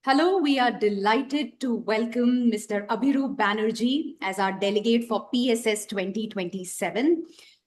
Hello, we are delighted to welcome Mr. Abhirup Banerjee as our delegate for PSS 2027,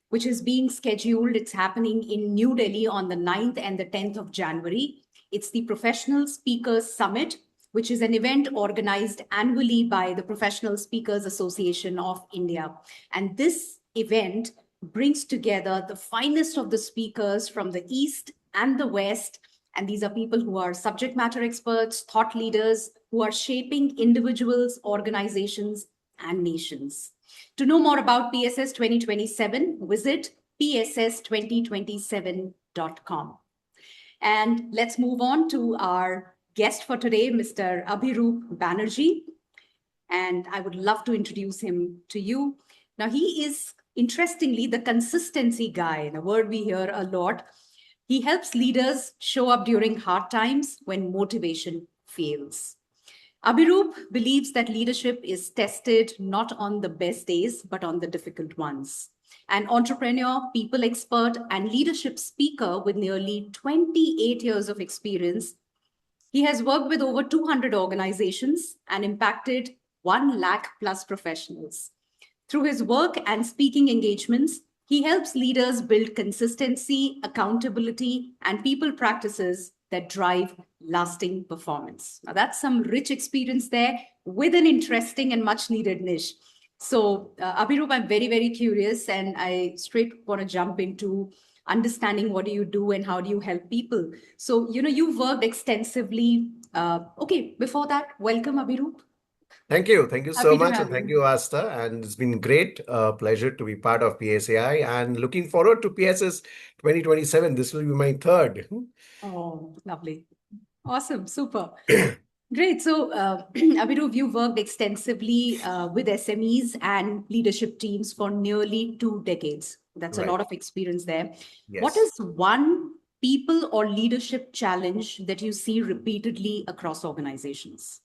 which is being scheduled. It's happening in New Delhi on the 9th and the 10th of January. It's the Professional Speakers Summit, which is an event organized annually by the Professional Speakers Association of India. And this event brings together the finest of the speakers from the East and the West, and these are people who are subject matter experts, thought leaders, who are shaping individuals, organizations, and nations. To know more about PSS 2027, visit pss2027.com. And let's move on to our guest for today, Mr. Abhirup Banerjee. And I would love to introduce him to you. Now, he is, interestingly, the consistency guy, a word we hear a lot. He helps leaders show up during hard times when motivation fails. Abhirup believes that leadership is tested not on the best days, but on the difficult ones. An entrepreneur, people expert, and leadership speaker with nearly 28 years of experience, he has worked with over 200 organizations and impacted 1 lakh plus professionals. Through his work and speaking engagements, he helps leaders build consistency, accountability, and people practices that drive lasting performance. Now, that's some rich experience there with an interesting and much needed niche. So, Abhirup, I'm very, very curious, and I straight want to jump into understanding what do you do and how do you help people. So, you've worked extensively. Okay, before that, welcome, Abhirup. Thank you. Thank you so Happy to much. have And thank you. you, Asta. And it's been great pleasure to be part of PSAI and looking forward to PSS 2027. This will be my third. Oh, lovely. Awesome. Super. Great. So, Abhirup, you worked extensively with SMEs and leadership teams for nearly 2 decades. That's a Right. lot of experience there. What Yes. is one people or leadership challenge that you see repeatedly across organizations?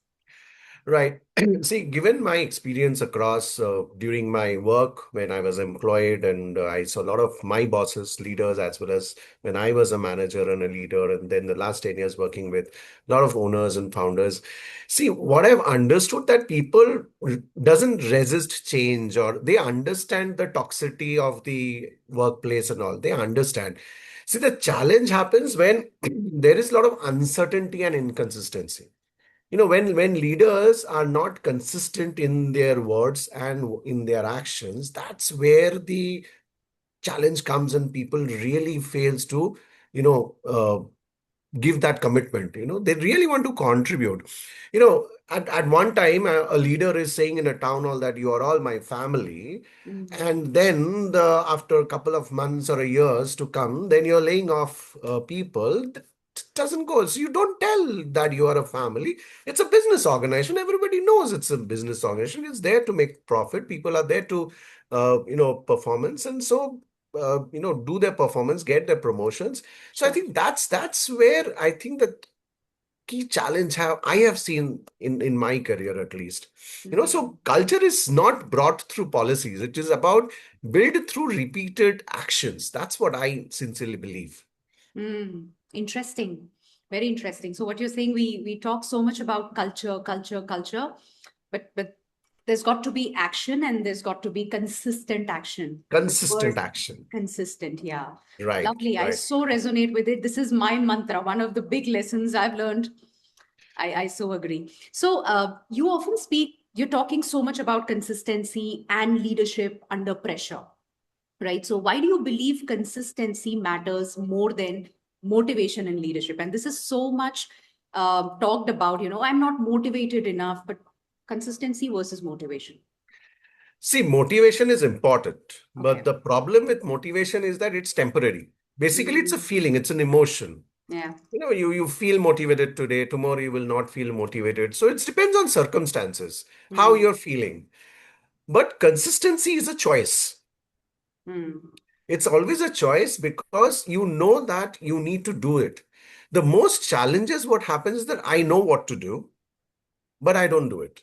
Right. See, given my experience across during my work when I was employed, and I saw a lot of my bosses, leaders, as well as when I was a manager and a leader, and then the last 10 years working with a lot of owners and founders. See, what I've understood that people doesn't resist change, or they understand the toxicity of the workplace and all. They understand. See, the challenge happens when there is a lot of uncertainty and inconsistency. When leaders are not consistent in their words and in their actions, that's where the challenge comes, and people really fails to you know uh, give that commitment. They really want to contribute. At one time, a leader is saying in a town hall that you are all my family, Mm. and then after a couple of months or a years to come, then you're laying off people. That doesn't go. So you don't tell that you are a family. It's a business organization. Everybody knows it's a business organization. It's there to make profit. People are there to performance, and so do their performance, get their promotions. So I Sure. think that's where I think the key challenge I have seen in my career, at least. Mm. So culture is not brought through policies. It is about built through repeated actions. That's what I sincerely believe. Mm. Interesting. Very interesting. So what you're saying, we talk so much about culture, culture, culture, but there's got to be action and there's got to be consistent action. The Consistent word action. consistent, yeah. Right, Lovely. I right. so resonate with it. This is my mantra, one of the big lessons I've learned. I so agree. So you often speak, you're talking so much about consistency and leadership under pressure, right? So why do you believe consistency matters more than motivation in leadership? And this is so much talked about, I'm not motivated enough, but consistency versus motivation. See, motivation is important, but Okay. the problem with motivation is that it's temporary. Basically, it's a Mm. feeling, it's an emotion. Yeah. You feel motivated today, tomorrow you will not feel motivated. So it depends on circumstances, how Mm. you're feeling. But consistency is a choice. Mm. It's always a choice because you know that you need to do it. The most challenges, what happens is that I know what to do, but I don't do it.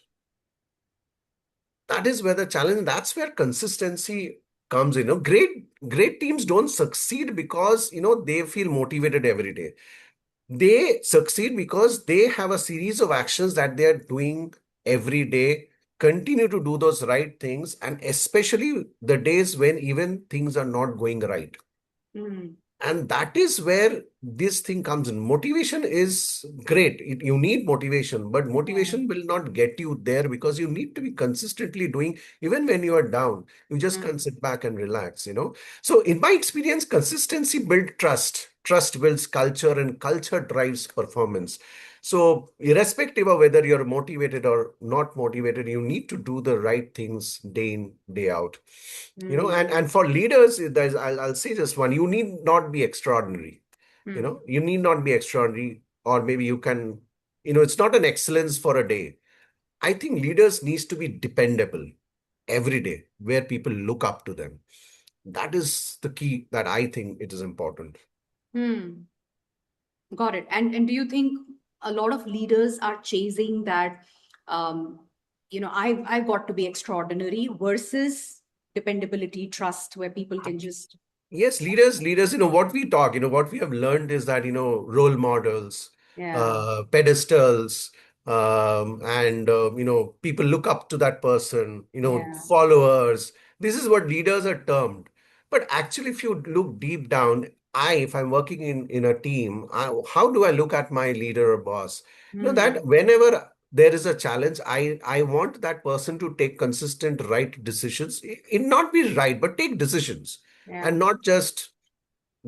That is where the challenge, that's where consistency comes in. Great teams don't succeed because they feel motivated every day. They succeed because they have a series of actions that they are doing every day, continue to do those right things, and especially the days when even things are not going right. Mm, And that is where this thing comes in. Motivation is great. You need motivation, but yeah. motivation will not get you there because you need to be consistently doing, even when you are down. You just can't Mm, sit back and relax. So, in my experience, consistency builds trust. Trust builds culture, and culture drives performance. So, irrespective of whether you're motivated or not motivated, you need to do the right things day in, day out. mm, And for leaders, I'll say just one, you need not be extraordinary. mm, You need not be extraordinary, or maybe you can, it's not an excellence for a day. I think leaders needs to be dependable every day, where people look up to them. That is the key that I think it is important. mm. Got it. And do you think a lot of leaders are chasing that, um, I've got to be extraordinary versus dependability, trust, where people can just, Yes, leaders, what we talk, what we have learned is that, role models, yeah, pedestals, and, people look up to that person, yeah, followers. This is what leaders are termed. But actually, if you look deep down, if I'm working in a team, how do I look at my leader or boss? mm, That whenever there is a challenge, I want that person to take consistent, right decisions. It not be right, but take decisions yeah, and not just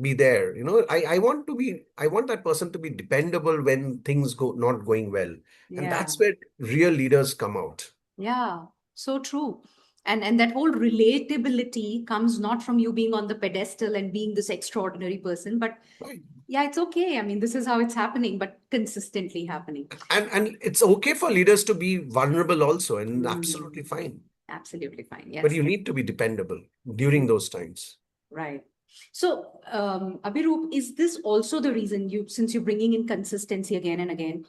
be there. I want that person to be dependable when things go not going well. And yeah, that's where real leaders come out. yeah. So true. And that whole relatability comes not from you being on the pedestal and being this extraordinary person, but Right. yeah, it's okay. I mean, this is how it's happening, but consistently happening. And it's okay for leaders to be vulnerable also, and Mm, absolutely fine. absolutely fine. But Yes. you need to be dependable during those times. Right. So, Abhiroop, is this also the reason since you're bringing in consistency again and again,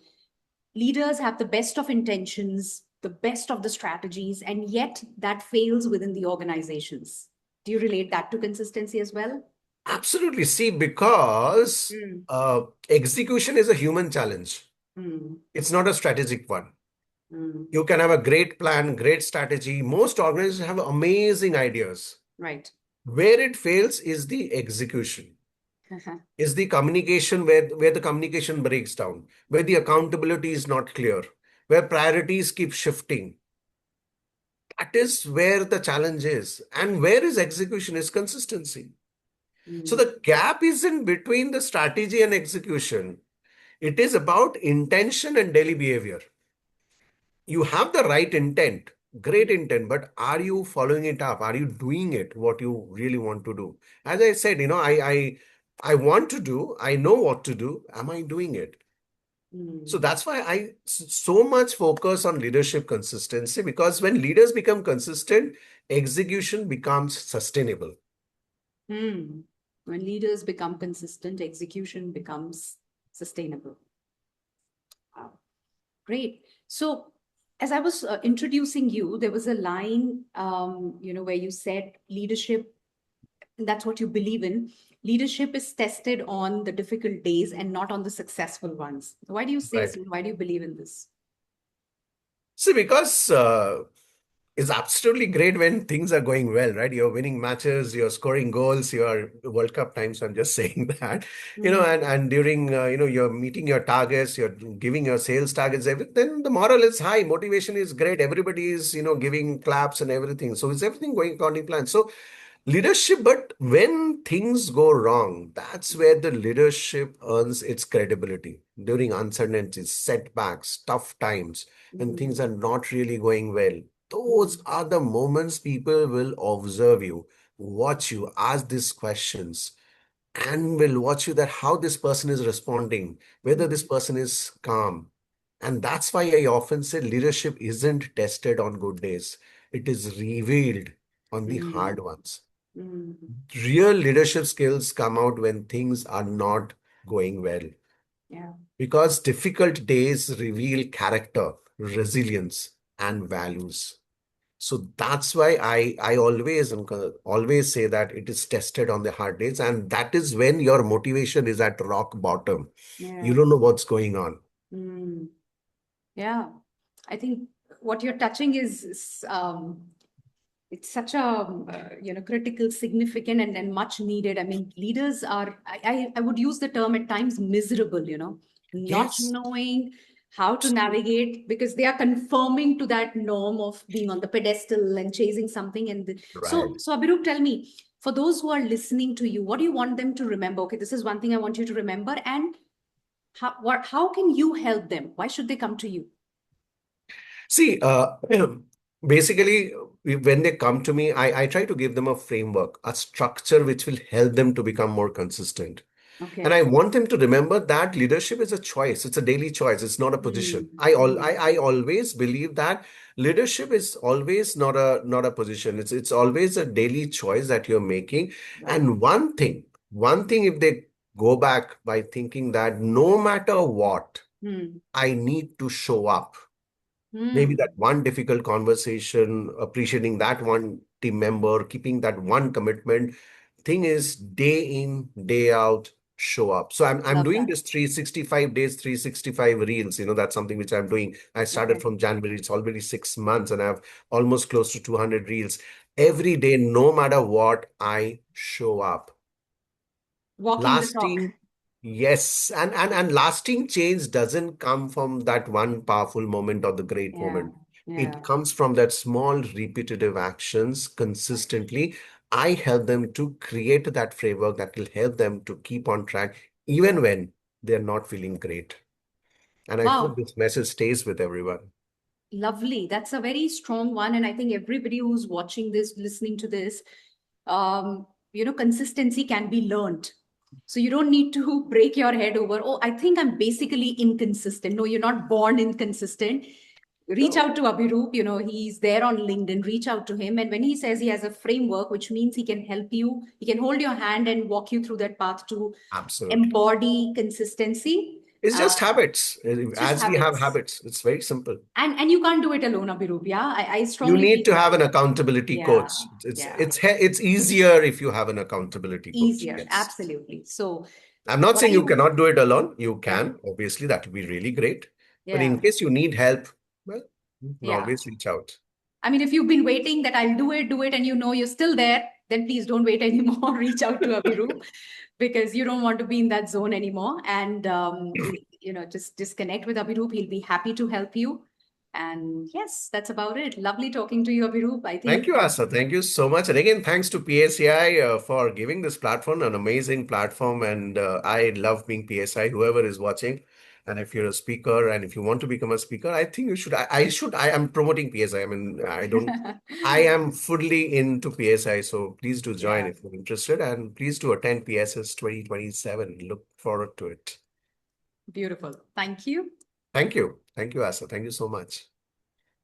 leaders have the best of intentions, the best of the strategies, and yet that fails within the organizations? Do you relate that to consistency as well? Absolutely. See, because Mm, execution is a human challenge. mm, It's not a strategic one. mm. You can have a great plan, great strategy. Most organizations have amazing ideas. Right. Where it fails is the execution, is the communication where the communication breaks down, where the accountability is not clear, where priorities keep shifting. That is where the challenge is. And where is execution is consistency. So Mm, the gap isn't between the strategy and execution. It is about intention and daily behavior. You have the right intent, great intent, but are you following it up? Are you doing it what you really want to do? As I said, I want to do, I know what to do. Am I doing it? So mm, that's why so much focus on leadership consistency, because when leaders become consistent, execution becomes sustainable. mm. When leaders become consistent, execution becomes sustainable. Wow. Great. So, as I was introducing you, there was a line, where you said leadership, that's what you believe in. Leadership is tested on the difficult days and not on the successful ones. Why do you say Right. so? Why do you believe in this? See, because it's absolutely great when things are going well, right? You're winning matches, you're scoring goals, you're World Cup times. I'm just saying that, Mm, and during, you're meeting your targets, you're giving your sales targets, everything, then the moral is high, motivation is great, everybody is, giving claps and everything. So is everything going according to plan? So leadership, but when things go wrong, that's where the leadership earns its credibility. During uncertainties, setbacks, tough times, when things mm, are not really going well, those mm, are the moments people will observe you, watch you, ask these questions, and will watch you that how this person is responding, whether this mm, person is calm. And that's why I often say leadership isn't tested on good days. It is revealed on the mm, hard ones. mm. Real leadership skills come out when things are not going well, Yeah. because difficult days reveal character, resilience, and values. So that's why I always say that it is tested on the hard days, and that is when your motivation is at rock bottom. You Yeah. don't know what's going on. Mm. Yeah. I think what you're touching is it's such a critical, significant, and much needed. I mean, leaders are I would use the term at times miserable, not Yes, knowing how to navigate because they are conforming to that norm of being on the pedestal and chasing something. right. So Abhirup, tell me, for those who are listening to you, what do you want them to remember? Okay, this is one thing I want you to remember, and how can you help them? Why should they come to you? See, basically, when they come to me, I try to give them a framework, a structure which will help them to become more consistent. And Okay. I want them to remember that leadership is a choice. It's a daily choice. It's not a position. Mm, mm, I always believe that leadership is always not a position. It's always a daily choice that you're making. right. And one thing, if they go back by thinking that no matter what, Hmm. I need to show up. Maybe Hmm. that one difficult conversation, appreciating that one team member, keeping that one commitment. Thing is, day in, day out, show up. So I'm Love doing that. this 365 days, 365 reels. That's something which I'm doing. I started Okay. from January. It's already 6 months, and I have almost close to 200 reels. Every day, no matter what, I show up. Walking the talk. Lasting, yes, and lasting change doesn't come from that one powerful moment or the great Yeah. moment. Yeah. It comes from that small repetitive actions consistently. I help them to create that framework that will help them to keep on track even when they're not feeling great. And I hope Wow. this message stays with everyone. Lovely. That's a very strong one. And I think everybody who's watching this, listening to this, consistency can be learned. So you don't need to break your head over, oh, I think I'm basically inconsistent. No, you're not born inconsistent. Reach No, out to Abhiroop. He's there on LinkedIn. Reach out to him. And when he says he has a framework, which means he can help you, he can hold your hand and walk you through that path to absolutely. embody consistency. It's Uh, just habits. it's just As we have habits. habits, it's very simple. And you can't do it alone, Abhiroop. Yeah, I You strongly need believe to that. have an accountability Yeah, coach. yeah. It's easier if you have an accountability coach. Easier, Yes. absolutely. So, I'm not what are saying you you? cannot do it alone. You Yeah, can. Obviously, that would be really great. But yeah, in case you need help, well, you can yeah. always reach out. I mean, if you've been waiting that I'll do it, and you're still there, then please don't wait anymore. Reach out to Abhiroop because you don't want to be in that zone anymore. And just connect with Abhiroop. He'll be happy to help you. And yes, that's about it. Lovely talking to you, Abhiroop. I Thank think you, Asa. Thank you so much. And again, thanks to PSAI for giving this platform, an amazing platform. And I love being PSI, whoever is watching. And if you're a speaker and if you want to become a speaker, I think you should. I am promoting PSI. I mean, I am fully into PSI. So please do join yeah, if you're interested. And please do attend PSS 2027. Look forward to it. beautiful. Thank you. Thank you. Thank you, Asa. Thank you so much.